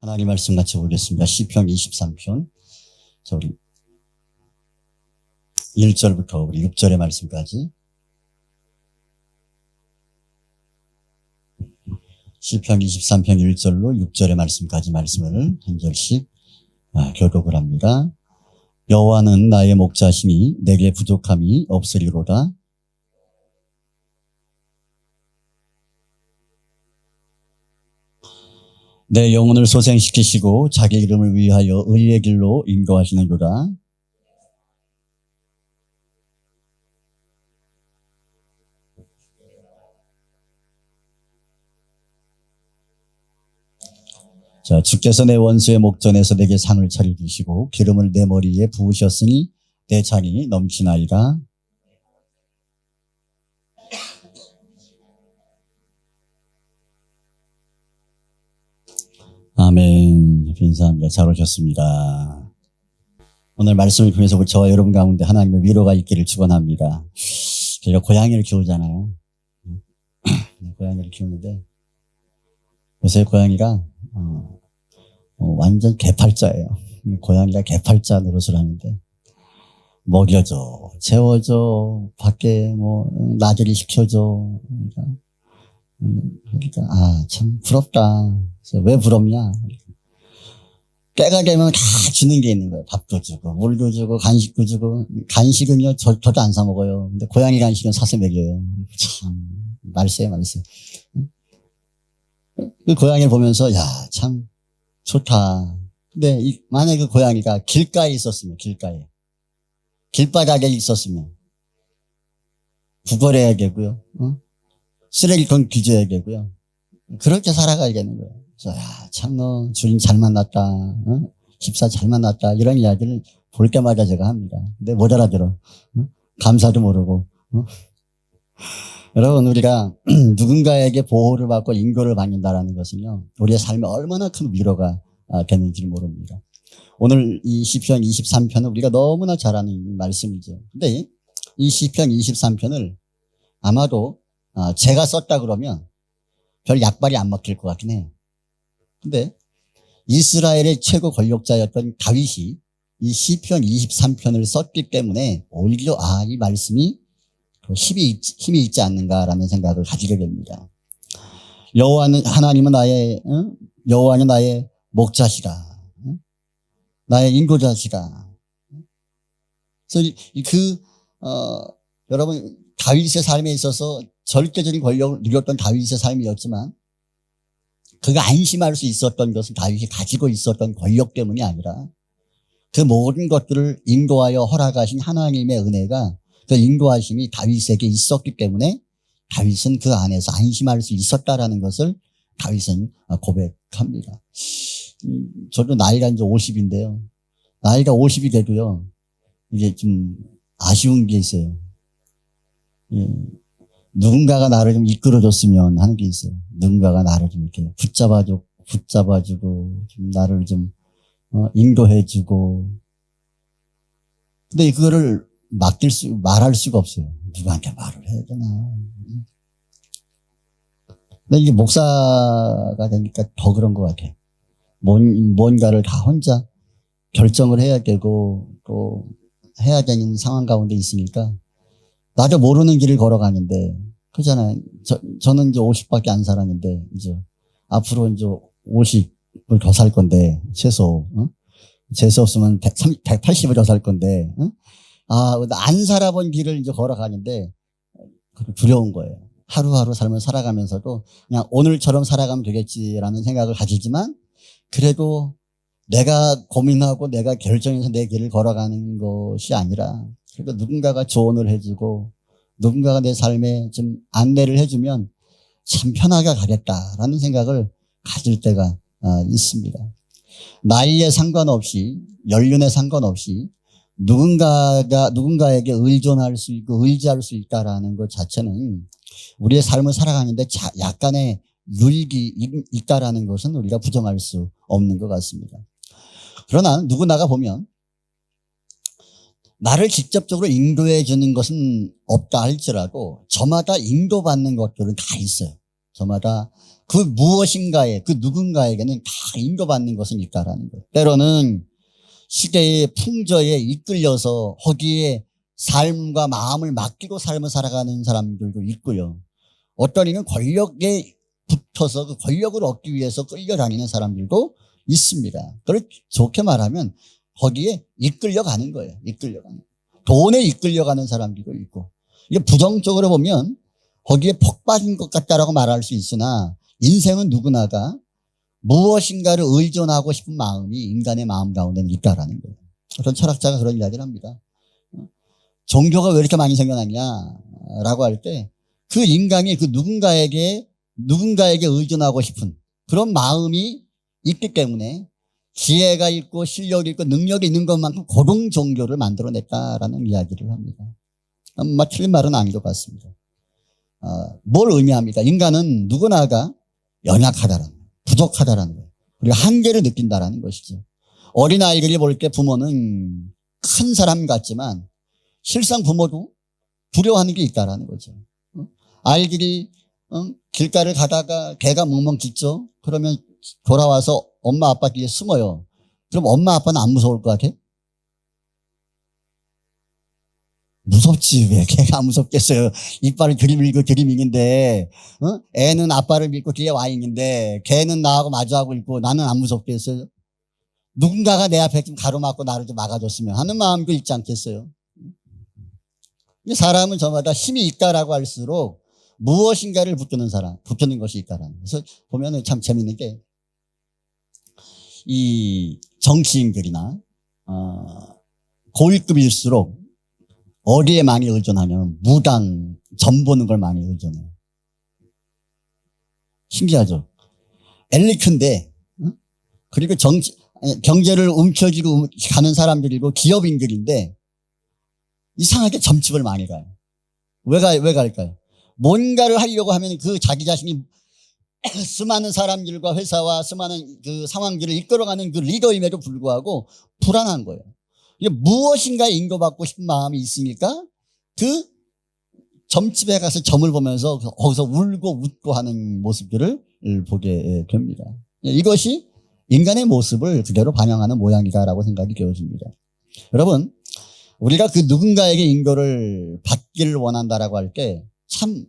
하나님 말씀 같이 보겠습니다. 시편 23편. 우리 1절부터 우리 6절의 말씀까지. 시편 23편 1절로 6절의 말씀까지 말씀을 한 절씩 교독을 합니다. 여호와는 나의 목자시니 내게 부족함이 없으리로다. 내 영혼을 소생시키시고 자기 이름을 위하여 의의 길로 인도하시는도다. 자, 주께서 내 원수의 목전에서 내게 상을 차려주시고 기름을 내 머리에 부으셨으니 내 잔이 넘치나이다. 아멘. 감사합니다. 잘 오셨습니다. 오늘 말씀을 통해서 저와 여러분 가운데 하나님의 위로가 있기를 축원합니다. 저희가 고양이를 키우잖아요. 고양이를 키우는데 요새 고양이가 완전 개팔자예요. 고양이가 개팔자 노릇을 하는데 먹여줘, 재워줘, 밖에 나들이 시켜줘. 그러니까 참 부럽다. 왜 부럽냐? 때가 되면 다 주는 게 있는 거예요. 밥도 주고 물도 주고 간식도 주고. 간식은요 저도 안 사 먹어요. 근데 고양이 간식은 사서 먹여요. 참 말세요. 그 고양이를 보면서 참 좋다. 근데 만약에 그 고양이가 길가에 있었으면, 길바닥에 있었으면 구걸해야 되고요. 쓰레기통 뒤져야 되고요. 그렇게 살아가야겠는 거예요. 그래서 참 너 주인 잘 만났다. 집사 잘 만났다. 이런 이야기를 볼 때마다 제가 합니다. 근데 못 알아들어. 감사도 모르고. 여러분, 우리가 누군가에게 보호를 받고 인도를 받는다라는 것은요, 우리의 삶에 얼마나 큰 위로가 되는지를 모릅니다. 오늘 이 시편 23편은 우리가 너무나 잘 아는 말씀이죠. 근데 이 시편 23편을 아마도 제가 썼다 그러면 별 약발이 안 먹힐 것 같긴 해요. 근데 이스라엘의 최고 권력자였던 다윗이 이 시편 23편을 썼기 때문에 오히려 이 말씀이 힘이 있지 않는가라는 생각을 가지게 됩니다. 하나님은 여호와는 나의 목자시라. 나의 인도자시라. 그래서 여러분, 다윗의 삶에 있어서 절대적인 권력을 누렸던 다윗의 삶이었지만 그가 안심할 수 있었던 것은 다윗이 가지고 있었던 권력 때문이 아니라 그 모든 것들을 인도하여 허락하신 하나님의 은혜가, 그 인도하심이 다윗에게 있었기 때문에 다윗은 그 안에서 안심할 수 있었다라는 것을 다윗은 고백합니다. 저도 나이가 이제 50인데요. 나이가 50이 돼도요, 이게 좀 아쉬운 게 있어요. 누군가가 나를 좀 이끌어줬으면 하는 게 있어요. 누군가가 나를 좀 이렇게 붙잡아주고, 좀 나를 좀, 인도해주고. 근데 그거를 말할 수가 없어요. 누구한테 말을 해야 되나. 근데 이게 목사가 되니까 더 그런 것 같아요. 뭔가를 다 혼자 결정을 해야 되고, 또 해야 되는 상황 가운데 있으니까, 나도 모르는 길을 걸어가는데, 그잖아요. 저는 이제 50밖에 안 살았는데, 이제, 앞으로 이제 50을 더 살 건데, 재수 없으면 180을 더 살 건데, 안 살아본 길을 이제 걸어가는데, 두려운 거예요. 하루하루 삶을 살아가면서도, 그냥 오늘처럼 살아가면 되겠지라는 생각을 가지지만, 그래도 내가 고민하고 내가 결정해서 내 길을 걸어가는 것이 아니라, 그러니까 누군가가 조언을 해주고 누군가가 내 삶에 좀 안내를 해주면 참 편하게 가겠다라는 생각을 가질 때가 있습니다. 나이에 상관없이, 연륜에 상관없이 누군가에게 의존할 수 있고 의지할 수 있다라는 것 자체는 우리의 삶을 살아가는데 약간의 유익이 있다라는 것은 우리가 부정할 수 없는 것 같습니다. 그러나 누구나가 보면 나를 직접적으로 인도해 주는 것은 없다 할지라도 저마다 인도받는 것들은 다 있어요. 저마다 그 무엇인가에, 그 누군가에게는 다 인도받는 것은 있다라는 거예요. 때로는 시대의 풍조에 이끌려서 거기에 삶과 마음을 맡기고 삶을 살아가는 사람들도 있고요. 어떤 이는 권력에 붙어서 그 권력을 얻기 위해서 끌려다니는 사람들도 있습니다. 그걸 좋게 말하면 거기에 이끌려가는 거예요. 이끌려가는. 돈에 이끌려가는 사람들도 있고. 이게 부정적으로 보면 거기에 폭 빠진 것 같다라고 말할 수 있으나 인생은 누구나가 무엇인가를 의존하고 싶은 마음이 인간의 마음 가운데는 있다라는 거예요. 어떤 철학자가 그런 이야기를 합니다. 종교가 왜 이렇게 많이 생겨났냐라고 할 때 그 인간이 그 누군가에게 의존하고 싶은 그런 마음이 있기 때문에 지혜가 있고 실력이 있고 능력이 있는 것만큼 고등 종교를 만들어냈다라는 이야기를 합니다. 틀린 말은 아닌 것 같습니다. 뭘 의미합니까? 인간은 누구나가 연약하다라는 거예요. 부족하다라는 거예요. 그리고 한계를 느낀다라는 것이죠. 어린아이들이 볼 때 부모는 큰 사람 같지만 실상 부모도 두려워하는 게 있다라는 거죠. 아이들이 길가를 가다가 개가 멍멍 짖죠. 그러면 돌아와서 엄마 아빠 뒤에 숨어요. 그럼 엄마 아빠는 안 무서울 것 같아? 무섭지. 왜 개가 안 무섭겠어요. 이빨을 들이밀고 들이미는데 애는 아빠를 믿고 뒤에 와 있는데 개는 나하고 마주하고 있고 나는 안 무섭겠어요. 누군가가 내 앞에 좀 가로막고 나를 좀 막아줬으면 하는 마음도 있지 않겠어요. 사람은 저마다 힘이 있다라고 할수록 무엇인가를 붙드는 것이 있다라는. 그래서 보면은 참 재밌는 게 이 정치인들이나 고위급일수록 어디에 많이 의존하냐면 무당, 점 보는 걸 많이 의존해요. 신기하죠? 엘리트인데 그리고 경제를 움켜쥐고 가는 사람들이고 기업인들인데 이상하게 점집을 많이 가요. 왜 갈까요? 뭔가를 하려고 하면 그 자기 자신이 수많은 사람들과 회사와 수많은 그 상황들을 이끌어가는 그 리더임에도 불구하고 불안한 거예요. 이게 무엇인가에 인도받고 싶은 마음이 있으니까 그 점집에 가서 점을 보면서 거기서 울고 웃고 하는 모습들을 보게 됩니다. 이것이 인간의 모습을 그대로 반영하는 모양이다라고 생각이 되어집니다. 여러분, 우리가 그 누군가에게 인도를 받기를 원한다라고 할 때 참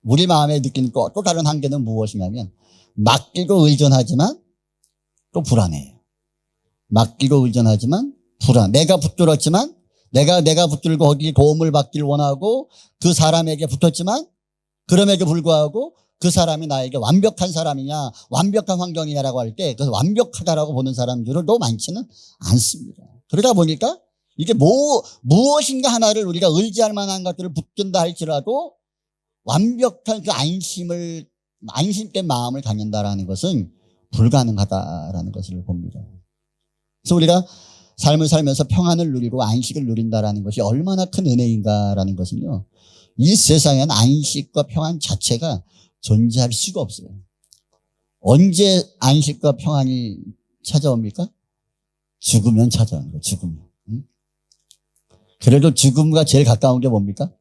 우리 마음에 느끼는 또 다른 한계는 무엇이냐면 맡기고 의존하지만 또 불안해요. 맡기고 의존하지만 내가 붙들었지만 내가 붙들고 거기에 도움을 받기를 원하고 그 사람에게 붙었지만 그럼에도 불구하고 그 사람이 나에게 완벽한 사람이냐 완벽한 환경이냐라고 할 때 그래서 완벽하다라고 보는 사람들은 또 많지는 않습니다. 그러다 보니까 이게 무엇인가 하나를 우리가 의지할 만한 것들을 붙든다 할지라도 완벽한 그 안심된 마음을 갖는다라는 것은 불가능하다라는 것을 봅니다. 그래서 우리가 삶을 살면서 평안을 누리고 안식을 누린다라는 것이 얼마나 큰 은혜인가라는 것은요. 이 세상에는 안식과 평안 자체가 존재할 수가 없어요. 언제 안식과 평안이 찾아옵니까? 죽으면 찾아오는 거예요. 죽으면. 그래도 죽음과 제일 가까운 게 뭡니까?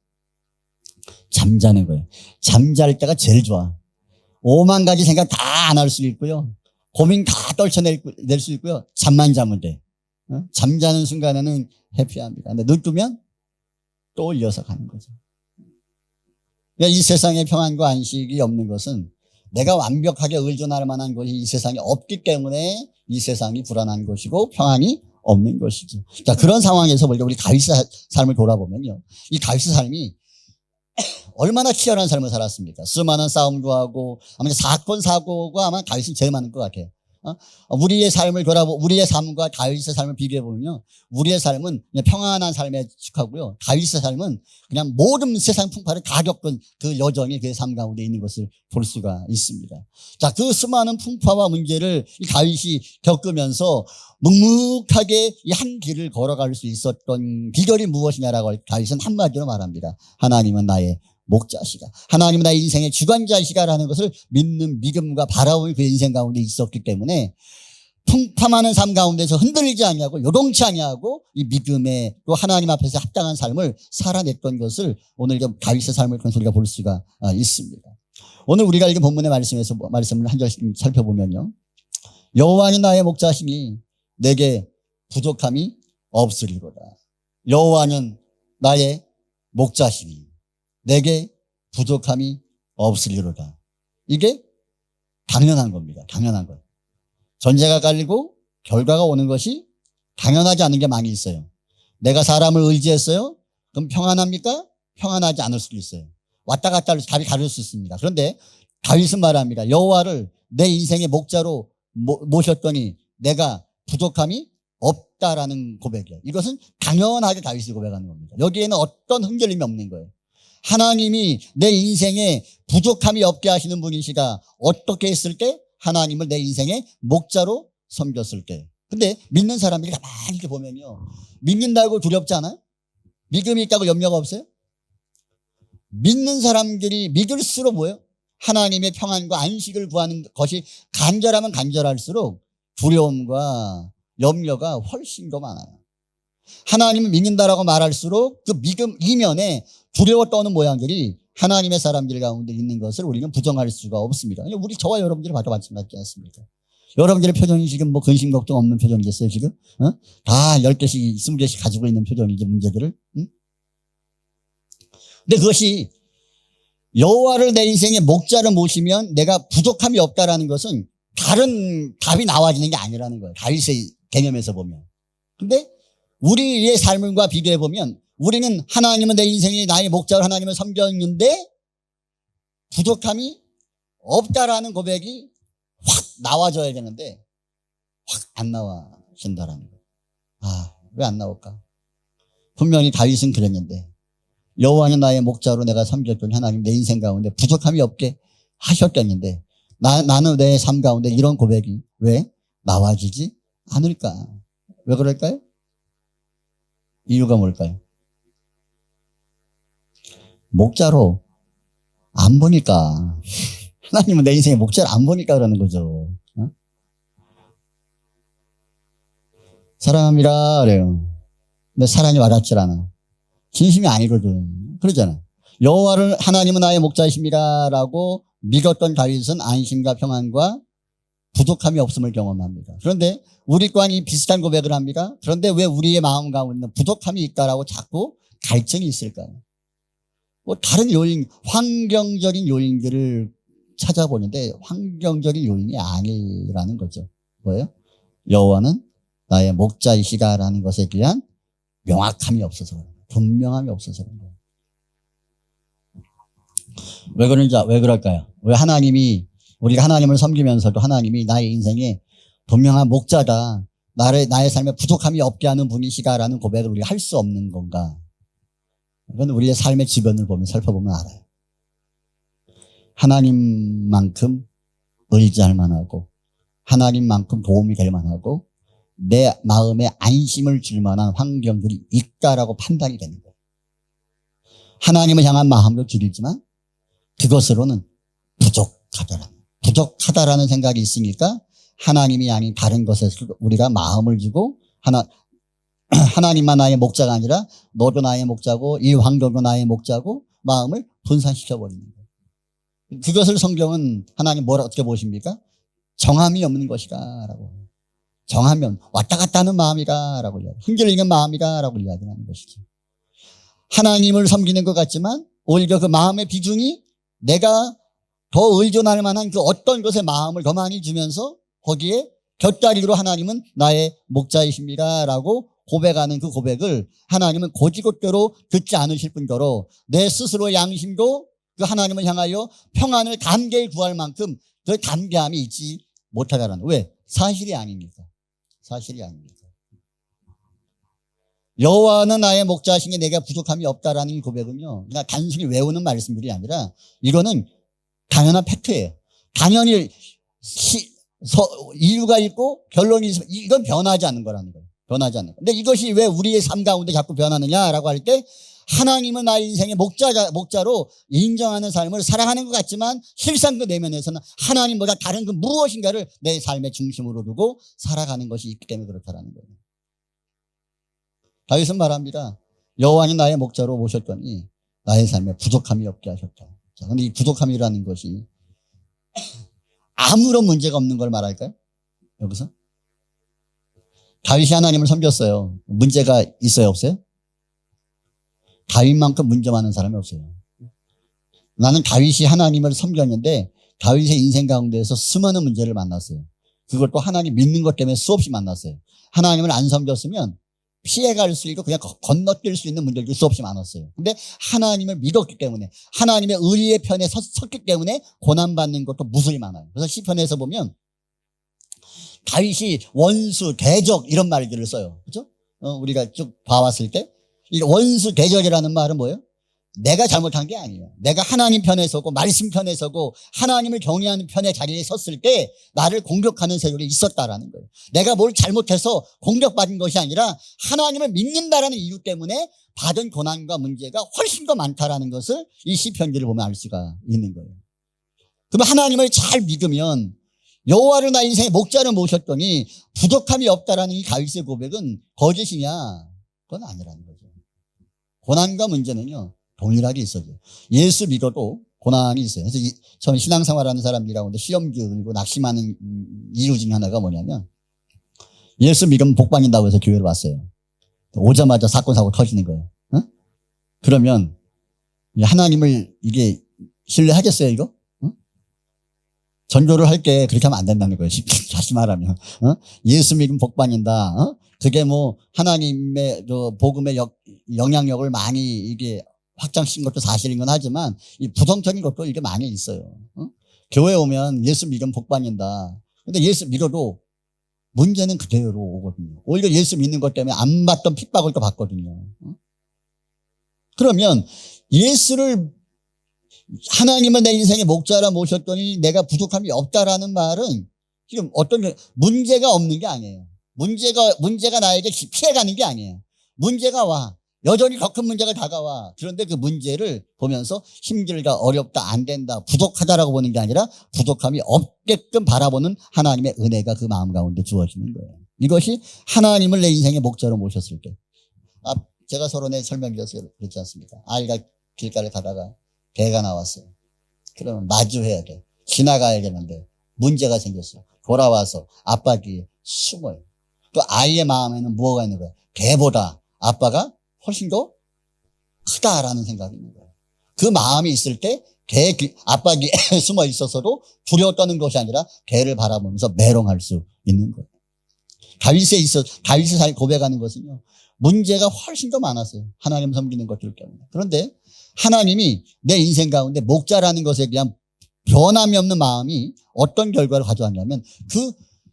잠자는 거예요. 잠잘 때가 제일 좋아. 5만 가지 생각 다 안 할 수 있고요. 고민 다 떨쳐낼 수 있고요. 잠만 자면 돼. 잠자는 순간에는 해피합니다. 근데 눈 뜨면 또 올려서 가는 거죠. 그러니까 이 세상에 평안과 안식이 없는 것은 내가 완벽하게 의존할 만한 것이 이 세상에 없기 때문에 이 세상이 불안한 것이고 평안이 없는 것이죠. 자, 그런 상황에서 우리 다윗의 삶을 돌아보면요. 이 다윗의 삶이 얼마나 치열한 삶을 살았습니까? 수많은 싸움도 하고 아마 사건 사고가 아마 다윗은 제일 많은 것 같아요. 우리의 삶과 다윗의 삶을 비교해 보면요, 우리의 삶은 그냥 평안한 삶에 축하고요, 다윗의 삶은 그냥 모든 세상 풍파를 다 겪은 그 여정이 그의 삶 가운데 있는 것을 볼 수가 있습니다. 자, 그 수많은 풍파와 문제를 이 다윗이 겪으면서 묵묵하게 이 한 길을 걸어갈 수 있었던 비결이 무엇이냐라고 다윗은 한마디로 말합니다. 하나님은 나의 목자시다. 하나님은 나의 인생의 주관자시다라는 것을 믿는 믿음과 바라움이 그의 인생 가운데 있었기 때문에 풍파 많은 삶 가운데서 흔들리지 아니하고 요동치 아니하고 이 믿음에 또 하나님 앞에서 합당한 삶을 살아냈던 것을 오늘 다윗의 삶을 통해서 우리가 볼 수가 있습니다. 오늘 우리가 읽은 본문의 말씀을 한 절씩 살펴보면요. 여호와는 나의 목자시니 내게 부족함이 없으리로다. 여호와는 나의 목자시니 내게 부족함이 없으리로다. 이게 당연한 겁니다. 당연한 것. 전제가 깔리고 결과가 오는 것이 당연하지 않은 게 많이 있어요. 내가 사람을 의지했어요? 그럼 평안합니까? 평안하지 않을 수도 있어요. 왔다 갔다 해서 답이 다를 수 있습니다. 그런데 다윗은 말합니다. 여호와를 내 인생의 목자로 모셨더니 내가 부족함이 없다라는 고백이에요. 이것은 당연하게 다윗이 고백하는 겁니다. 여기에는 어떤 흔들림이 없는 거예요. 하나님이 내 인생에 부족함이 없게 하시는 분이시다. 어떻게 했을 때? 하나님을 내 인생의 목자로 섬겼을 때. 근데 믿는 사람들이 가만히 이렇게 보면요. 믿는다고 두렵지 않아요? 믿음이 있다고 염려가 없어요? 믿는 사람들이 믿을수록 뭐예요? 하나님의 평안과 안식을 구하는 것이 간절하면 간절할수록 두려움과 염려가 훨씬 더 많아요. 하나님을 믿는다라고 말할수록 그 믿음 이면에 두려워 떠는 모양들이 하나님의 사람들 가운데 있는 것을 우리는 부정할 수가 없습니다. 우리 저와 여러분들이 봐도 마찬가지지 않습니까? 여러분들의 표정이 지금 뭐 근심 걱정 없는 표정이겠어요, 지금? 다 10개씩, 20개씩 가지고 있는 표정이지, 문제들을. 근데 그것이 여호와를 내 인생의 목자를 모시면 내가 부족함이 없다라는 것은 다른 답이 나와지는 게 아니라는 거예요. 다윗의 개념에서 보면. 근데 우리의 삶과 비교해 보면 우리는 하나님은 내 인생이 나의 목자로 하나님을 섬겼는데 부족함이 없다라는 고백이 확 나와줘야 되는데 확 안 나와진다라는 거예요. 아, 왜 안 나올까? 분명히 다윗은 그랬는데 여호와는 나의 목자로 내가 섬겼더니 하나님 내 인생 가운데 부족함이 없게 하셨겠는데 나는 내 삶 가운데 이런 고백이 왜 나와지지 않을까? 왜 그럴까요? 이유가 뭘까요? 목자로 안 보니까 하나님은 내 인생에 목자를 안 보니까 그러는 거죠. 사랑합니다 그래요. 근데 사랑이 와닿질 않아. 진심이 아니거든. 그러잖아. 여호와를 하나님은 나의 목자이십니다라고 믿었던 다윗은 안심과 평안과 부족함이 없음을 경험합니다. 그런데 우리 또한 이 비슷한 고백을 합니다. 그런데 왜 우리의 마음 가운데 부족함이 있다라고 자꾸 갈증이 있을까요? 뭐 다른 요인, 환경적인 요인들을 찾아보는데 환경적인 요인이 아니라는 거죠. 뭐예요? 여호와는 나의 목자이시다라는 것에 대한 명확함이 없어서 그래요. 분명함이 없어서 그런 거예요. 왜 그럴까요? 왜 우리가 하나님을 섬기면서도 하나님이 나의 인생에 분명한 목자다. 나의 삶에 부족함이 없게 하는 분이시다라는 고백을 우리가 할 수 없는 건가? 이건 우리의 삶의 주변을 살펴보면 알아요. 하나님만큼 의지할 만하고 하나님만큼 도움이 될 만하고 내 마음에 안심을 줄 만한 환경들이 있다라고 판단이 되는 거예요. 하나님을 향한 마음도 줄이지만 그것으로는 부족하다라는 생각이 있으니까 하나님이 아닌 다른 것에 우리가 마음을 주고 하나님만 나의 목자가 아니라 너도 나의 목자고 이 환경도 나의 목자고 마음을 분산시켜버리는 거예요. 그것을 성경은 하나님 어떻게 보십니까? 정함이 없는 것이다 라고. 정하면 왔다 갔다 하는 마음이다 라고 이야기해요. 흔들리는 마음이다 라고 이야기하는 것이죠. 하나님을 섬기는 것 같지만 오히려 그 마음의 비중이 내가 더 의존할 만한 그 어떤 것에 마음을 더 많이 주면서 거기에 곁다리로 하나님은 나의 목자이십니다 라고 고백하는 그 고백을 하나님은 곧이곧대로 듣지 않으실 뿐더러 내 스스로의 양심도 그 하나님을 향하여 평안을 담대히 구할 만큼 그 담대함이 있지 못하다라는. 왜? 사실이 아닙니까? 사실이 아닙니까? 여호와는 나의 목자시니 내가 부족함이 없다라는 고백은요, 그냥 단순히 외우는 말씀들이 아니라 이거는 당연한 팩트예요. 당연히 이유가 있고 결론이 있으면 이건 변하지 않는 거라는 거예요. 변하지 않는 거예요. 근데 이것이 왜 우리의 삶 가운데 자꾸 변하느냐라고 할 때 하나님은 나의 인생의 목자로 인정하는 삶을 살아가는 것 같지만 실상 그 내면에서는 하나님보다 다른 그 무엇인가를 내 삶의 중심으로 두고 살아가는 것이 있기 때문에 그렇다라는 거예요. 다윗은 말합니다. 여호와는 나의 목자로 모셨더니 나의 삶에 부족함이 없게 하셨다. 자, 근데 이 부족함이라는 것이 아무런 문제가 없는 걸 말할까요? 여기서? 다윗이 하나님을 섬겼어요. 문제가 있어요, 없어요? 다윗만큼 문제 많은 사람이 없어요. 나는 다윗이 하나님을 섬겼는데 다윗의 인생 가운데에서 수많은 문제를 만났어요. 그것도 하나님 믿는 것 때문에 수없이 만났어요. 하나님을 안 섬겼으면 피해갈 수 있고 그냥 건너뛸 수 있는 문제들이 수없이 많았어요. 근데 하나님을 믿었기 때문에 하나님의 의리의 편에 섰기 때문에 고난받는 것도 무수히 많아요. 그래서 시편에서 보면 다윗이 원수, 대적 이런 말들을 써요. 그렇죠? 우리가 쭉 봐왔을 때 이 원수, 대적이라는 말은 뭐예요? 내가 잘못한 게 아니에요. 내가 하나님 편에 서고 말씀 편에 서고 하나님을 경외하는 편의 자리에 섰을 때 나를 공격하는 세력이 있었다라는 거예요. 내가 뭘 잘못해서 공격받은 것이 아니라 하나님을 믿는다라는 이유 때문에 받은 고난과 문제가 훨씬 더 많다라는 것을 이 시편들을 보면 알 수가 있는 거예요. 그러면 하나님을 잘 믿으면 여호와를 나의 인생의 목자를 모셨더니 부족함이 없다라는 이 다윗의 고백은 거짓이냐? 그건 아니라는 거죠. 고난과 문제는요 동일하게 있어요. 예수 믿어도 고난이 있어요. 그래서 처음 신앙생활하는 사람들이라고 하는데 시험 들고 낙심하는 이유 중에 하나가 뭐냐면 예수 믿으면 복 받는다고 해서 교회를 왔어요. 오자마자 사건 사고 터지는 거예요. 어? 그러면 하나님을 이게 신뢰하겠어요 이거? 어? 전도를 할 때 그렇게 하면 안 된다는 거예요. 다시 말하면 예수 믿으면 복 받는다. 그게 뭐 하나님의 복음의 영향력을 많이 이게 확장시킨 것도 사실인 건 하지만 이 부정적인 것도 이게 많이 있어요. 교회 오면 예수 믿으면 복 받는다. 근데 예수 믿어도 문제는 그대로 오거든요. 오히려 예수 믿는 것 때문에 안 받던 핍박을 또 받거든요. 그러면 예수를 하나님은 내 인생의 목자라 모셨더니 내가 부족함이 없다라는 말은 지금 어떤 문제가 없는 게 아니에요. 문제가 나에게 피해가는 게 아니에요. 문제가 와. 여전히 더 큰 문제가 다가와. 그런데 그 문제를 보면서 힘들다, 어렵다, 안 된다, 부족하다라고 보는 게 아니라 부족함이 없게끔 바라보는 하나님의 은혜가 그 마음 가운데 주어지는 거예요. 이것이 하나님을 내 인생의 목자로 모셨을 때. 제가 서론에 설명드려서 그렇지 않습니까? 아이가 길가를 가다가 개가 나왔어요. 그러면 마주해야 돼. 지나가야 되는데 문제가 생겼어요. 돌아와서 아빠 뒤에 숨어요. 또 아이의 마음에는 무엇가 있는 거예요? 개보다 아빠가 훨씬 더 크다라는 생각이 있는 거예요. 그 마음이 있을 때 아빠 뒤에 숨어 있어서도 두려워 떠는 것이 아니라 개를 바라보면서 메롱할 수 있는 거예요. 다윗이 고백하는 것은요. 문제가 훨씬 더 많았어요. 하나님 섬기는 것들 때문에. 그런데 하나님이 내 인생 가운데 목자라는 것에 대한 변함이 없는 마음이 어떤 결과를 가져왔냐면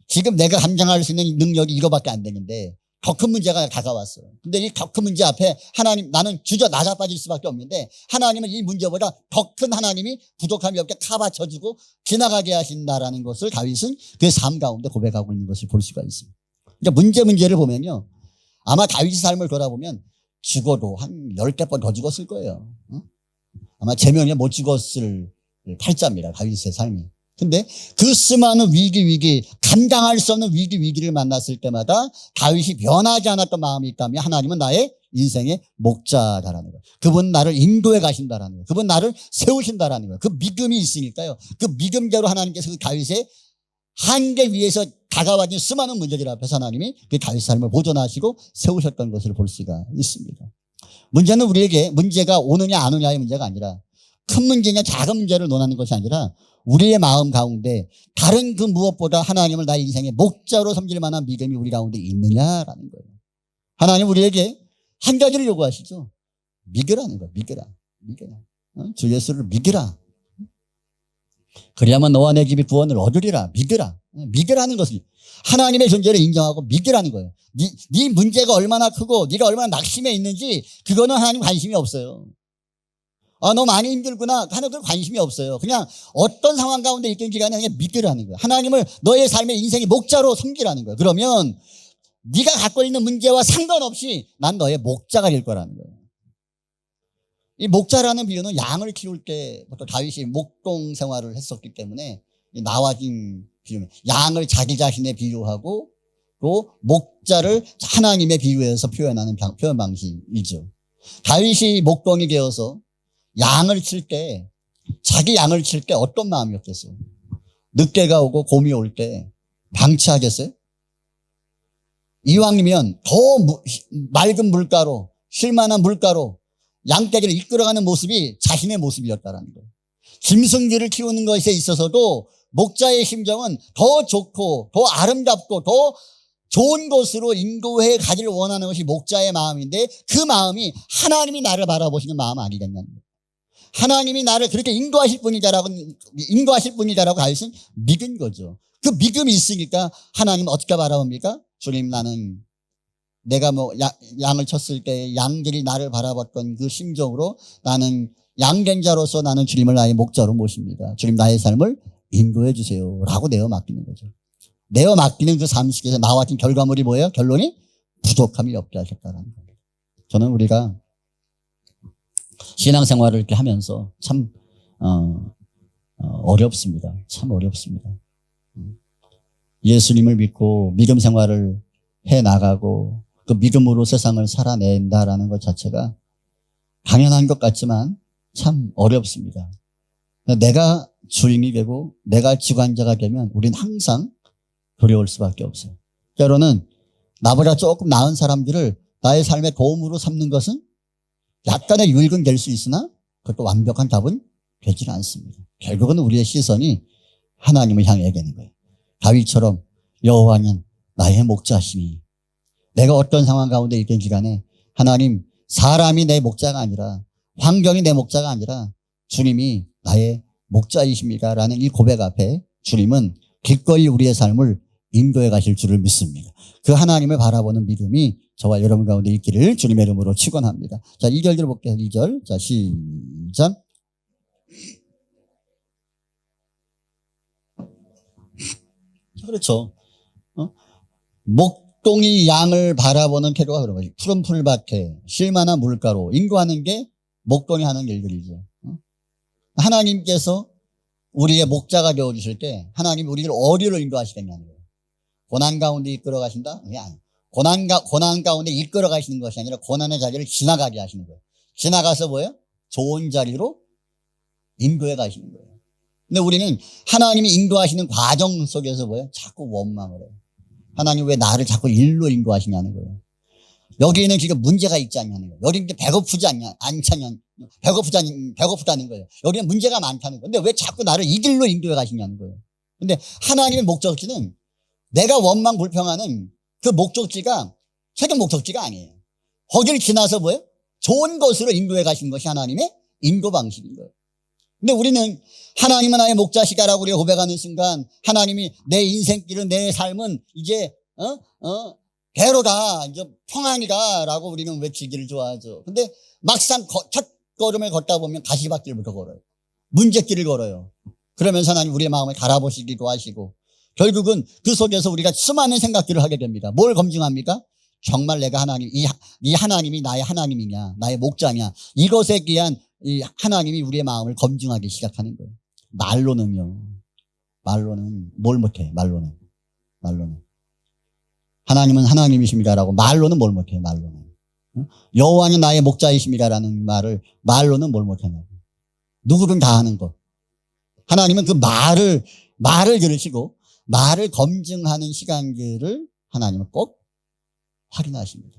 지금 내가 감당할 수 있는 능력이 이거밖에 안 되는데 더 큰 문제가 다가왔어요. 근데 이 더 큰 문제 앞에 하나님 나는 주저 낮아빠질 수밖에 없는데 하나님은 이 문제보다 더 큰 하나님이 부족함이 없게 카바쳐주고 지나가게 하신다라는 것을 다윗은 그 삶 가운데 고백하고 있는 것을 볼 수가 있습니다. 그러니까 문제를 보면요. 아마 다윗의 삶을 돌아보면 죽어도 한 10대 번 더 죽었을 거예요. 아마 제명에 못 죽었을 팔자입니다. 다윗의 삶이. 근데 그 수많은 위기 감당할 수 없는 위기를 만났을 때마다 다윗이 변하지 않았던 마음이 있다면 하나님은 나의 인생의 목자다라는 거예요. 그분 나를 인도해 가신다라는 거예요. 그분 나를 세우신다라는 거예요. 그 믿음이 있으니까요. 그 믿음대로 하나님께서 그 다윗의 한계 위에서 다가와진 수많은 문제들 앞에서 하나님이 그 다윗 삶을 보존하시고 세우셨던 것을 볼 수가 있습니다. 문제는 우리에게 문제가 오느냐 안 오느냐의 문제가 아니라 큰 문제냐 작은 문제를 논하는 것이 아니라 우리의 마음 가운데 다른 그 무엇보다 하나님을 나의 인생의 목자로 섬길 만한 믿음이 우리 가운데 있느냐라는 거예요. 하나님 우리에게 한 가지를 요구하시죠. 믿으라는 거예요. 믿으라. 주 예수를 믿으라. 그래야만 너와 내 집이 구원을 얻으리라. 믿으라. 믿으라는 것은 하나님의 존재를 인정하고 믿으라는 거예요. 네 문제가 얼마나 크고 네가 얼마나 낙심해 있는지 그거는 하나님 관심이 없어요. 너 많이 힘들구나 하는 그 관심이 없어요. 그냥 어떤 상황 가운데 있든지 간에 그냥 믿으라는 거예요. 하나님을 너의 삶의 인생의 목자로 섬기라는 거예요. 그러면 네가 갖고 있는 문제와 상관없이 난 너의 목자가 될 거라는 거예요. 이 목자라는 비유는 양을 키울 때부터 다윗이 목동 생활을 했었기 때문에 나와진 비유, 양을 자기 자신에 비유하고 또 목자를 하나님의 비유해서 표현하는 표현 방식이죠. 다윗이 목동이 되어서 양을 칠 때 자기 양을 칠 때 어떤 마음이었겠어요? 늑대가 오고 곰이 올 때 방치하겠어요? 이왕이면 더 맑은 물가로, 쉴만한 물가로 양떼기를 이끌어가는 모습이 자신의 모습이었다라는 거예요. 짐승들을 키우는 것에 있어서도 목자의 심정은 더 좋고 더 아름답고 더 좋은 곳으로 인도해 가기를 원하는 것이 목자의 마음인데, 그 마음이 하나님이 나를 바라보시는 마음 아니겠냐는 거예요. 하나님이 나를 그렇게 인도하실 분이다라고 하여튼 믿은 거죠. 그 믿음이 있으니까 하나님은 어떻게 바라봅니까? 주님, 나는 내가 양을 쳤을 때 양들이 나를 바라봤던 그 심정으로 나는 양된 자로서 나는 주님을 나의 목자로 모십니다. 주님, 나의 삶을 인도해 주세요 라고 내어 맡기는 거죠. 내어 맡기는 그 삶 속에서 나와 같은 결과물이 뭐예요? 결론이 부족함이 없게 하셨다는 거예요. 저는 우리가 신앙생활을 이렇게 하면서 참 어렵습니다. 참 어렵습니다. 예수님을 믿고 믿음 생활을 해나가고 그 믿음으로 세상을 살아낸다라는 것 자체가 당연한 것 같지만 참 어렵습니다. 내가 주인이 되고 내가 주관자가 되면 우리는 항상 두려울 수밖에 없어요. 때로는 나보다 조금 나은 사람들을 나의 삶의 도움으로 삼는 것은 약간의 유익은 될 수 있으나 그것도 완벽한 답은 되지는 않습니다. 결국은 우리의 시선이 하나님을 향해 되는 거예요. 다윗처럼 여호와는 나의 목자시니, 내가 어떤 상황 가운데 있든지 간에 하나님, 사람이 내 목자가 아니라, 환경이 내 목자가 아니라 주님이 나의 목자이십니다 라는 이 고백 앞에 주님은 기꺼이 우리의 삶을 인도해 가실 줄을 믿습니다. 그 하나님을 바라보는 믿음이 저와 여러분 가운데 있기를 주님의 이름으로 축원합니다. 자, 2절 들어볼게요. 2절. 자, 시작. 그렇죠. 목동이 양을 바라보는 태도가 그런 거지. 푸른 풀밭에 쉴만한 물가로 인도하는 게 목동이 하는 일들이죠. 하나님께서 우리의 목자가 되어주실 때 하나님 우리를 어디로 인도하시겠냐는 거예요. 고난 가운데 이끌어 가신다? 그게 아니에요. 고난 가운데 이끌어 가시는 것이 아니라 고난의 자리를 지나가게 하시는 거예요. 지나가서 뭐예요? 좋은 자리로 인도해 가시는 거예요. 근데 우리는 하나님이 인도하시는 과정 속에서 뭐예요? 자꾸 원망을 해요. 하나님 왜 나를 자꾸 일로 인도하시냐는 거예요. 여기에는 지금 문제가 있지 않냐는 거예요. 여기는 배고프지 않냐는 배고프다는 거예요. 여기는 문제가 많다는 거예요. 근데 왜 자꾸 나를 이 길로 인도해 가시냐는 거예요. 근데 하나님의 목적지는 내가 원망 불평하는 그 목적지가 최종 목적지가 아니에요. 거기를 지나서 뭐예요? 좋은 곳으로 인도해 가신 것이 하나님의 인도 방식인 거예요. 근데 우리는 하나님은 나의 목자시다라고 우리가 고백하는 순간 하나님이 내 인생길은, 내 삶은 이제 괴로다, 이제 평안이다라고 우리는 외치기를 좋아하죠. 근데 막상 첫 걸음을 걷다 보면 가시밭길부터 걸어요. 문제길을 걸어요. 그러면서 하나님 우리의 마음을 갈아보시기도 하시고 결국은 그 속에서 우리가 수많은 생각들을 하게 됩니다. 뭘 검증합니까? 정말 내가 하나님, 이 하나님이 나의 하나님이냐, 나의 목자냐, 이것에 대한 이 하나님이 우리의 마음을 검증하기 시작하는 거예요. 말로는 뭘 못해. 말로는 하나님은 하나님이십니다라고 말로는 뭘 못해. 말로는 여호와는 나의 목자이십니다라는 말을 말로는 뭘 못하냐고. 누구든 다 하는 거. 하나님은 그 말을 들으시고 말을 검증하는 시간들을 하나님은 꼭 확인하십니다.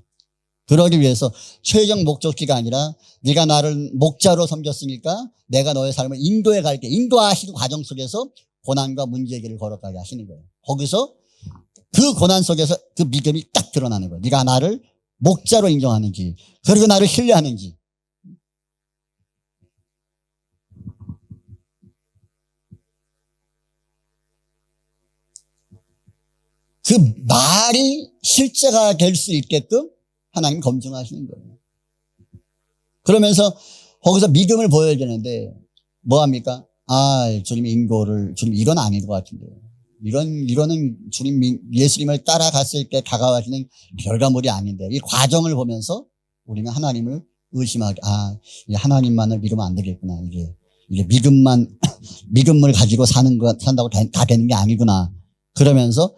그러기 위해서 최종 목적지가 아니라 네가 나를 목자로 섬겼으니까 내가 너의 삶을 인도해 갈게. 인도하시는 과정 속에서 고난과 문제길을 걸어가게 하시는 거예요. 거기서 그 고난 속에서 그 믿음이 딱 드러나는 거예요. 네가 나를 목자로 인정하는지, 그리고 나를 신뢰하는지. 그 말이 실제가 될 수 있게끔 하나님 검증하시는 거예요. 그러면서 거기서 믿음을 보여야 되는데 뭐합니까? 주님 이건 아닌 것 같은데요. 이거는 주님 예수님을 따라갔을 때 다가와지는 결과물이 아닌데, 이 과정을 보면서 우리는 하나님을 의심하게, 이 하나님만을 믿으면 안 되겠구나. 이게 믿음을 가지고 산다고 다 되는 게 아니구나. 그러면서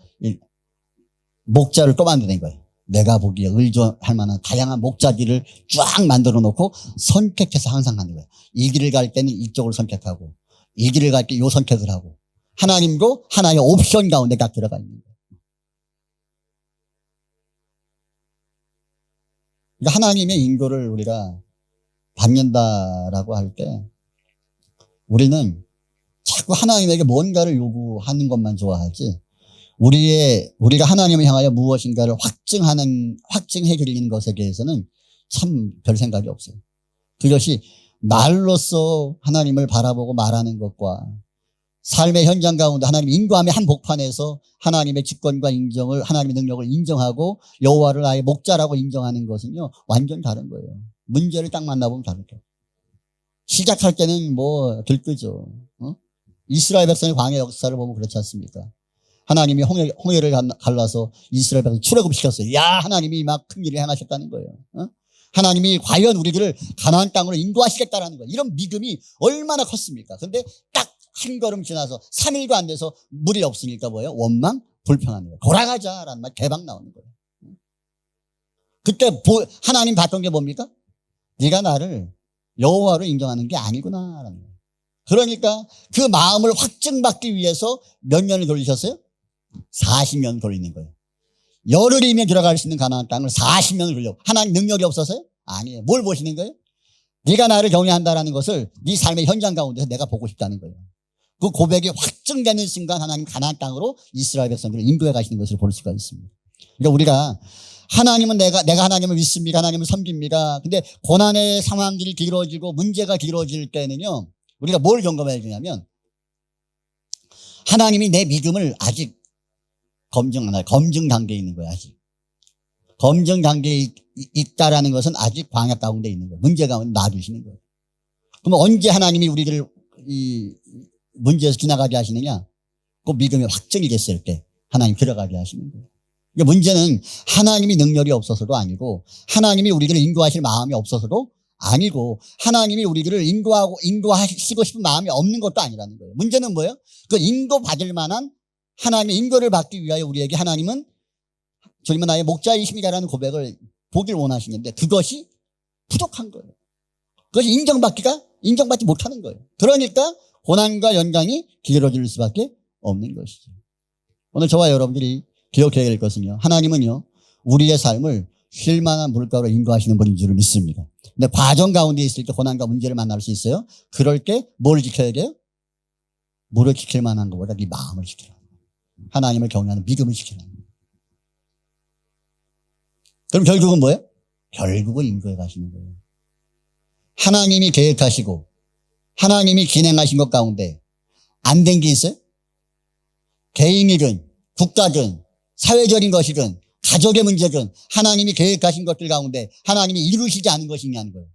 목자를 또 만드는 거예요. 내가 보기에 의존할 만한 다양한 목자들을 쫙 만들어 놓고 선택해서 항상 가는 거예요. 이 길을 갈 때는 이쪽을 선택하고, 이 길을 갈 때 이 선택을 하고, 하나님도 하나의 옵션 가운데 딱 들어가 있는 거예요. 그러니까 하나님의 인도를 우리가 받는다라고 할 때 우리는 자꾸 하나님에게 뭔가를 요구하는 것만 좋아하지 우리가 하나님을 향하여 무엇인가를 확증해 드리는 것에 대해서는 참 별 생각이 없어요. 그것이 말로써 하나님을 바라보고 말하는 것과 삶의 현장 가운데 하나님의 인도함의 한복판에서 하나님의 직권과 인정을 하나님의 능력을 인정하고 여호와를 나의 목자라고 인정하는 것은요 완전 다른 거예요. 문제를 딱 만나보면 다르죠. 시작할 때는 뭐 들뜨죠. 이스라엘 백성의 광야 역사를 보면 그렇지 않습니까? 하나님이 홍해를 갈라서 이스라엘 백성 출애굽시켰어요. 야, 하나님이 막 큰 일을 행하셨다는 거예요. 하나님이 과연 우리들을 가나안 땅으로 인도하시겠다라는 거예요. 이런 믿음이 얼마나 컸습니까? 근데 딱 한 걸음 지나서 3일도 안 돼서 물이 없으니까 뭐예요? 원망, 불평하는 거예요. 돌아가자라는 말 대박 나오는 거예요. 그때 하나님 봤던 게 뭡니까? 네가 나를 여호와로 인정하는 게 아니구나라는 거예요. 그러니까 그 마음을 확증받기 위해서 몇 년을 돌리셨어요? 40년 돌리는 거예요. 열흘이면 들어갈 수 있는 가나안 땅을 40년을 돌려고. 하나님 능력이 없어서요? 아니에요. 뭘 보시는 거예요? 네가 나를 경외한다라는 것을 네 삶의 현장 가운데서 내가 보고 싶다는 거예요. 그 고백이 확증되는 순간 하나님 가나안 땅으로 이스라엘 백성들을 인도해 가시는 것을 볼 수가 있습니다. 그러니까 우리가 하나님은 내가 하나님을 믿습니다. 하나님을 섬깁니다. 근데 고난의 상황들이 길어지고 문제가 길어질 때는요. 우리가 뭘 점검해야 되냐면 하나님이 내 믿음을 아직 검증 단계에 있는 거야. 아직. 검증 단계에 있다라는 것은 아직 광야 가운데 있는 거예요. 문제 가운데 놔두시는 거예요. 그럼 언제 하나님이 우리를 이 문제에서 지나가게 하시느냐? 그 믿음이 확정이 됐을 때 하나님 들어가게 하시는 거예요. 그러니까 문제는 하나님이 능력이 없어서도 아니고 하나님이 우리들을 인도하실 마음이 없어서도 아니고 하나님이 우리들을 인도하시고 싶은 마음이 없는 것도 아니라는 거예요. 문제는 뭐예요? 그 인도받을 만한 하나님의 인도를 받기 위하여 우리에게 하나님은 주님은 나의 목자이십니다라는 고백을 보길 원하시는데 그것이 부족한 거예요. 그것이 인정받지 못하는 거예요. 그러니까 고난과 연강이 길어질 수밖에 없는 것이죠. 오늘 저와 여러분들이 기억해야 될 것은요. 하나님은요. 우리의 삶을 쉴만한 물가로 인도하시는 분인 줄을 믿습니다. 근데 과정 가운데 있을 때 고난과 문제를 만날 수 있어요. 그럴 때 뭘 지켜야 돼요? 물을 지킬 만한 것보다 네 마음을 지키라. 하나님을 경외하는 믿음을 지키라. 그럼 결국은 뭐예요? 결국은 인도해 가시는 거예요. 하나님이 계획하시고 하나님이 진행하신 것 가운데 안 된 게 있어요? 개인이든 국가든 사회적인 것이든 가족의 문제든 하나님이 계획하신 것들 가운데 하나님이 이루시지 않은 것이 있냐는 거예요.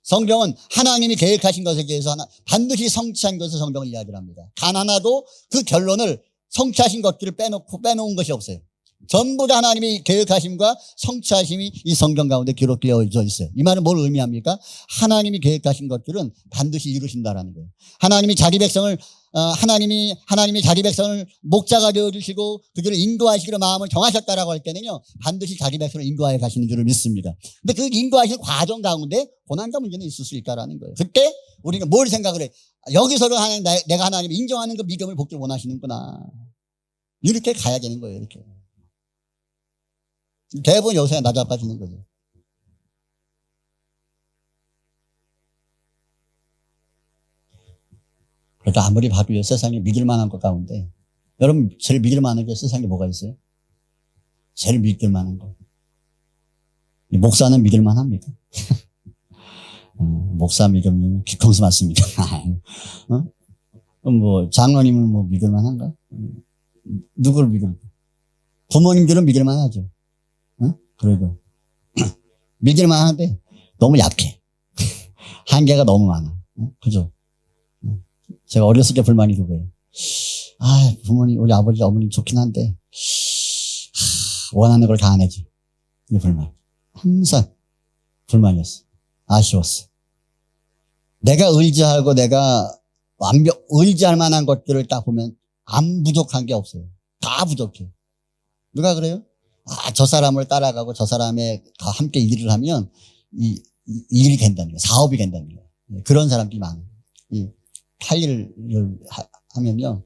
성경은 하나님이 계획하신 것에 대해서 반드시 성취한 것을 성경은 이야기를 합니다. 단 하나도 그 결론을 성취하신 것들을 빼놓은 것이 없어요. 전부 다 하나님이 계획하심과 성취하심이 이 성경 가운데 기록되어 있어요. 이 말은 뭘 의미합니까? 하나님이 계획하신 것들은 반드시 이루신다라는 거예요. 하나님이 자기 백성을 목자가 되어주시고 그들을 인도하시기로 마음을 정하셨다라고 할 때는요 반드시 자기 백성을 인도하여 가시는 줄을 믿습니다. 근데 그 인도하시는 과정 가운데 고난과 문제는 있을 수 있다라는 거예요. 그때 우리가 뭘 생각을 해? 여기서는 내가 하나님을 인정하는 그 믿음을 복기를 원하시는구나. 이렇게 가야 되는 거예요. 이렇게. 대부분 여기서 낮아빠지는 거죠. 그러니까 아무리 봐도요, 세상에 믿을 만한 것 가운데, 여러분, 제일 믿을 만한 게 세상에 뭐가 있어요? 제일 믿을 만한 거. 목사는 믿을 만합니까? 목사 믿음이 뒤통수 맞습니다. 그럼 뭐, 장로님은 뭐 믿을 만한가? 누구를 믿을까? 부모님들은 믿을 만하죠. 그래도. 믿을 만한데, 너무 약해. 한계가 너무 많아. 그죠? 제가 어렸을 때 불만이 그거예요. 부모님, 우리 아버지, 어머님 좋긴 한데, 원하는 걸 다 안 해줘. 이 불만. 항상 불만이었어. 아쉬웠어. 내가 의지하고 내가 의지할 만한 것들을 딱 보면 안 부족한 게 없어요. 다 부족해. 누가 그래요? 저 사람을 따라가고 저 사람의 함께 일을 하면 일이 된다는 거예요. 사업이 된다는 거예요. 그런 사람들이 많아요. 할 일을 하면요.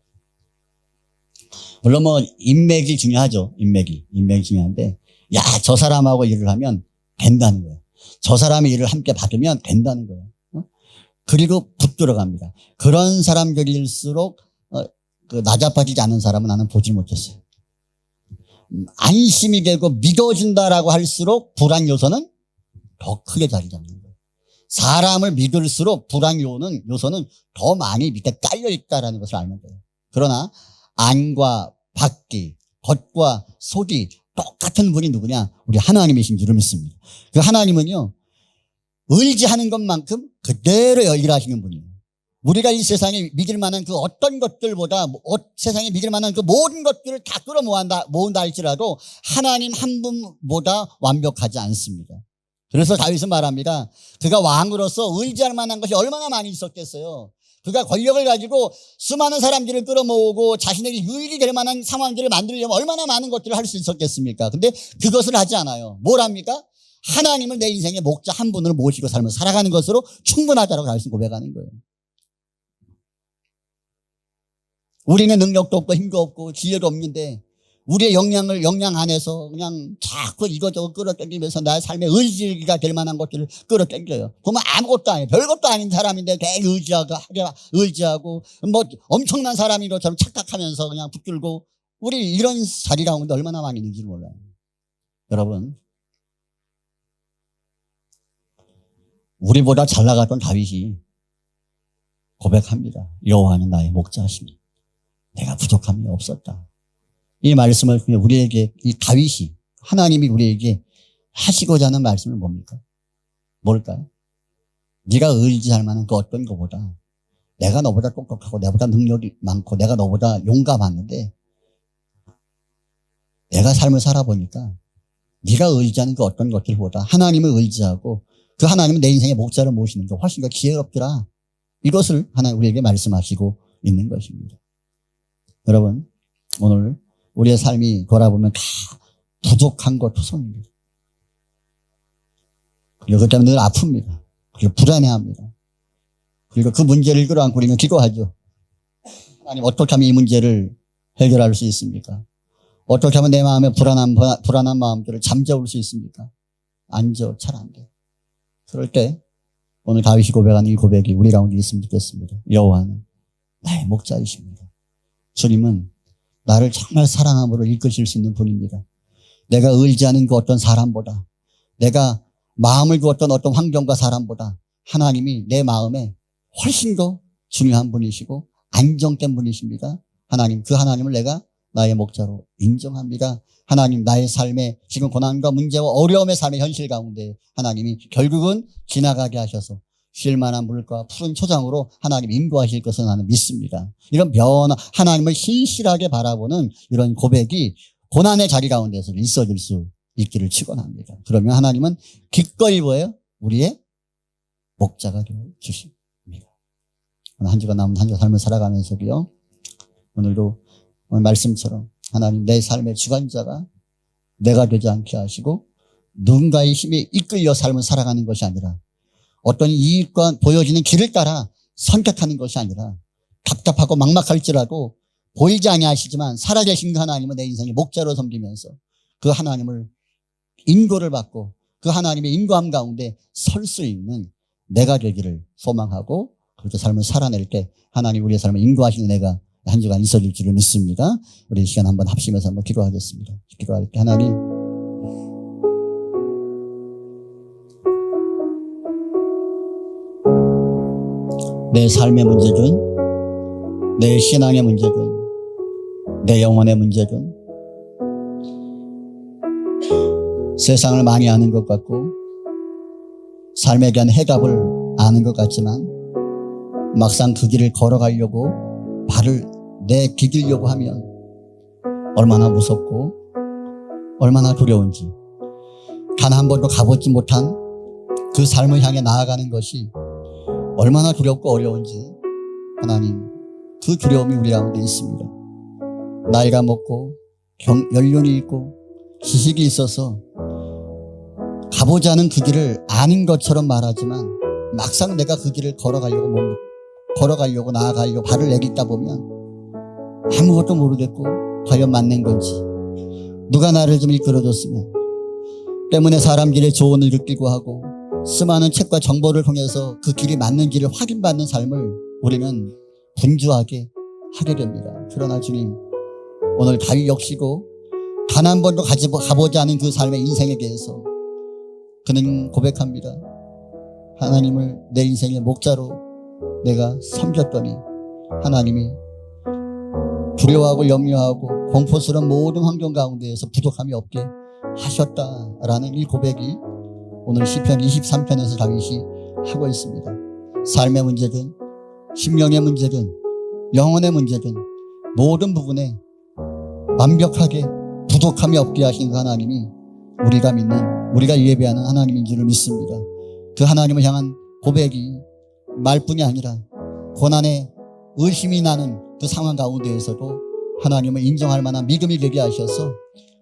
물론 뭐 인맥이 중요하죠. 인맥이 중요한데 야, 저 사람하고 일을 하면 된다는 거예요. 저 사람의 일을 함께 받으면 된다는 거예요. 그리고 붙들어갑니다. 그런 사람들일수록 그 나자빠지지 않은 사람은 나는 보질 못했어요. 안심이 되고 믿어준다라고 할수록 불안 요소는 더 크게 자리 잡는 거예요. 사람을 믿을수록 불안 요소는 더 많이 밑에 깔려 있다라는 것을 알면 돼요. 그러나 안과 밖이, 겉과 속이 똑같은 분이 누구냐? 우리 하나님이신 줄을 믿습니다. 그 하나님은요, 의지하는 것만큼 그대로 일하시는 분이에요. 우리가 이 세상에 믿을 만한 그 어떤 것들보다 세상에 믿을 만한 그 모든 것들을 다 모은다 할지라도 하나님 한 분보다 완벽하지 않습니다. 그래서 다윗은 말합니다. 그가 왕으로서 의지할 만한 것이 얼마나 많이 있었겠어요. 그가 권력을 가지고 수많은 사람들을 끌어모으고 자신에게 유익이 될 만한 상황들을 만들려면 얼마나 많은 것들을 할 수 있었겠습니까? 근데 그것을 하지 않아요. 뭘 합니까? 하나님을 내 인생의 목자 한 분으로 모시고 삶을 살아가는 것으로 충분하다고 다윗은 고백하는 거예요. 우리는 능력도 없고 힘도 없고 지혜도 없는데 우리의 역량 안에서 그냥 자꾸 이것저것 끌어당기면서 나의 삶의 의지가 될 만한 것들을 끌어당겨요. 보면 아무것도 아니에요. 별것도 아닌 사람인데 되게 의지하고 뭐 엄청난 사람인 것처럼 착각하면서 그냥 붙들고 우리 이런 자리 가운데 얼마나 많이 있는지 몰라요. 여러분, 우리보다 잘 나갔던 다윗이 고백합니다. 여호와는 나의 목자시니 내가 부족함이 없었다. 이 말씀을 우리에게, 이 다윗이, 하나님이 우리에게 하시고자 하는 말씀은 뭡니까? 뭘까요? 네가 의지할 만한 그 어떤 것보다 내가 너보다 똑똑하고 내보다 능력이 많고 내가 너보다 용감한데 내가 삶을 살아보니까 네가 의지하는 그 어떤 것들보다 하나님을 의지하고 그 하나님은 내 인생의 목자를 모시는 게 훨씬 더 지혜롭더라. 이것을 하나님 우리에게 말씀하시고 있는 것입니다. 여러분, 오늘 우리의 삶이 돌아보면 다 부족한 것 투성입니다. 그리고 그 때문에 늘 아픕니다. 그리고 불안해합니다. 그리고 그 문제를 끌어안고 우리는 기도하죠. 하나님, 어떻게 하면 이 문제를 해결할 수 있습니까? 어떻게 하면 내 마음에 불안한 마음들을 잠재울 수 있습니까? 잘 안 돼. 그럴 때 오늘 다윗이 고백하는 이 고백이 우리 가운데 있으면 좋겠습니다. 여호와는 나의 목자이십니다. 주님은 나를 정말 사랑함으로 이끄실 수 있는 분입니다. 내가 의지하는 그 어떤 사람보다, 내가 마음을 두었던 어떤 환경과 사람보다 하나님이 내 마음에 훨씬 더 중요한 분이시고 안정된 분이십니다. 하나님, 그 하나님을 내가 나의 목자로 인정합니다. 하나님, 나의 삶에 지금 고난과 문제와 어려움의 삶의 현실 가운데 하나님이 결국은 지나가게 하셔서 쉴 만한 물과 푸른 초장으로 하나님 인도하실 것을 나는 믿습니다. 이런 하나님을 신실하게 바라보는 이런 고백이 고난의 자리 가운데서 있어질 수 있기를 축원합니다. 그러면 하나님은 기꺼이 뭐예요? 우리의 목자가 되어 주십니다. 오늘 한 주가 남은 한 주 삶을 살아가면서도요, 오늘도 오늘 말씀처럼 하나님 내 삶의 주관자가 내가 되지 않게 하시고 누군가의 힘에 이끌려 삶을 살아가는 것이 아니라 어떤 이익과 보여지는 길을 따라 선택하는 것이 아니라 답답하고 막막할지라도 보이지 아니하시지만 살아계신 그 하나님은 내 인생의 목자로 섬기면서 그 하나님을 인도를 받고 그 하나님의 인도함 가운데 설 수 있는 내가 되기를 소망하고 그렇게 삶을 살아낼 때 하나님 우리의 삶을 인도하시는 내가 한 주간 있어질 줄을 믿습니다. 우리 이 시간 한번 합심해서 한번 기도하겠습니다. 기도할 때 하나님, 내 삶의 문제든 내 신앙의 문제든 내 영혼의 문제든 세상을 많이 아는 것 같고 삶에 대한 해답을 아는 것 같지만 막상 그 길을 걸어가려고 발을 내디디려고 하면 얼마나 무섭고 얼마나 두려운지, 단 한 번도 가보지 못한 그 삶을 향해 나아가는 것이 얼마나 두렵고 어려운지 하나님, 그 두려움이 우리 가운데 있습니다. 나이가 먹고 연륜이 있고 지식이 있어서 가보지 않은 그 길을 아는 것처럼 말하지만 막상 내가 그 길을 걸어가려고 나아가려고 발을 내딛다 보면 아무것도 모르겠고 과연 맞는 건지, 누가 나를 좀 이끌어줬으면, 때문에 사람들의 조언을 듣기도 하고 수많은 책과 정보를 통해서 그 길이 맞는지를 확인받는 삶을 우리는 분주하게 하게 됩니다. 그러나 주님, 오늘 다윗 역시고 단 한 번도 가보지 않은 그 삶의 인생에 대해서 그는 고백합니다. 하나님을 내 인생의 목자로 내가 섬겼더니 하나님이 두려워하고 염려하고 공포스러운 모든 환경 가운데에서 부족함이 없게 하셨다라는 이 고백이 오늘 시편 23편에서 다윗이 하고 있습니다. 삶의 문제든 심령의 문제든 영혼의 문제든 모든 부분에 완벽하게 부족함이 없게 하신 그 하나님이 우리가 믿는, 우리가 예배하는 하나님인 줄을 믿습니다. 그 하나님을 향한 고백이 말뿐이 아니라 고난에 의심이 나는 그 상황 가운데에서도 하나님을 인정할 만한 믿음이 되게 하셔서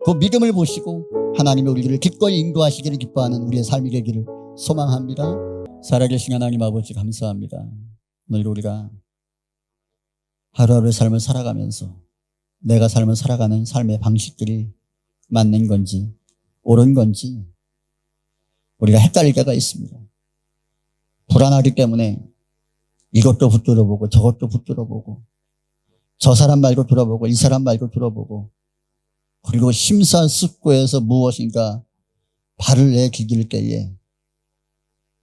그 믿음을 보시고 하나님이 우리를 기꺼이 인도하시기를 기뻐하는 우리의 삶이 되기를 소망합니다. 살아계신 하나님 아버지 감사합니다. 오늘 우리가 하루하루의 삶을 살아가면서 내가 삶을 살아가는 삶의 방식들이 맞는 건지 옳은 건지 우리가 헷갈릴 때가 있습니다. 불안하기 때문에 이것도 붙들어보고 저것도 붙들어보고 저 사람 말도 들어보고 이 사람 말도 들어보고 그리고 심사숙고해서 무엇인가 발을 내디딜 때에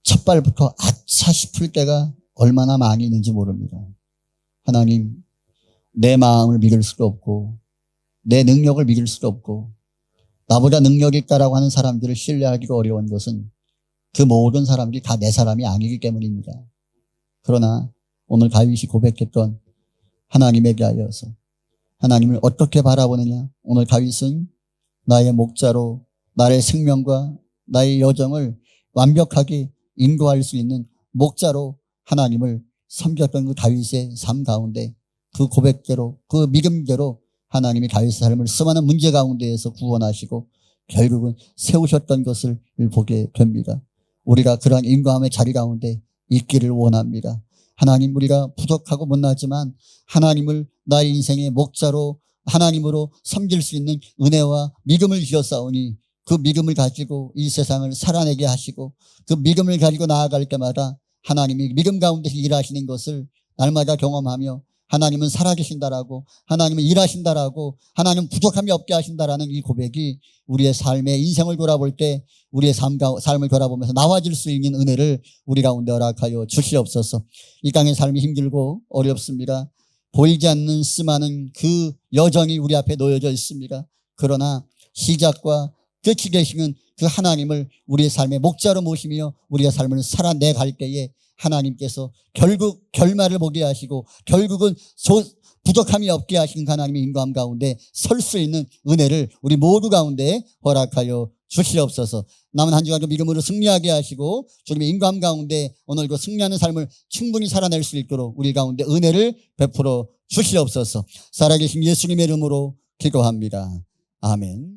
첫 발부터 아차 싶을 때가 얼마나 많이 있는지 모릅니다. 하나님, 내 마음을 믿을 수도 없고 내 능력을 믿을 수도 없고 나보다 능력이 있다라고 하는 사람들을 신뢰하기가 어려운 것은 그 모든 사람들이 다 내 사람이 아니기 때문입니다. 그러나 오늘 다윗이 고백했던 하나님에게 하여서 하나님을 어떻게 바라보느냐. 오늘 다윗은 나의 목자로 나의 생명과 나의 여정을 완벽하게 인도할 수 있는 목자로 하나님을 섬겼던 그 다윗의 삶 가운데 그 고백대로 그 믿음대로 하나님이 다윗의 삶을 수많은 문제 가운데에서 구원하시고 결국은 세우셨던 것을 보게 됩니다. 우리가 그러한 인과함의 자리 가운데 있기를 원합니다. 하나님, 우리가 부족하고 못나지만 하나님을 나의 인생의 목자로 하나님으로 섬길 수 있는 은혜와 믿음을 주셨사오니 그 믿음을 가지고 이 세상을 살아내게 하시고 그 믿음을 가지고 나아갈 때마다 하나님이 믿음 가운데서 일하시는 것을 날마다 경험하며 하나님은 살아계신다라고, 하나님은 일하신다라고, 하나님은 부족함이 없게 하신다라는 이 고백이 우리의 삶의 인생을 돌아볼 때 우리의 삶을 돌아보면서 나와질 수 있는 은혜를 우리 가운데 허락하여 주시옵소서. 이 땅의 삶이 힘들고 어렵습니다. 보이지 않는 수많은 그 여정이 우리 앞에 놓여져 있습니다. 그러나 시작과 끝이 되시는 그 하나님을 우리의 삶의 목자로 모시며 우리의 삶을 살아내 갈 때에 하나님께서 결국 결말을 보게 하시고 결국은 부족함이 없게 하시는 하나님의 인도함 가운데 설 수 있는 은혜를 우리 모두 가운데 허락하여 주시옵소서. 남은 한 주간도 믿음으로 승리하게 하시고 주님의 인도함 가운데 오늘 그 승리하는 삶을 충분히 살아낼 수 있도록 우리 가운데 은혜를 베풀어 주시옵소서. 살아계신 예수님의 이름으로 기도합니다. 아멘.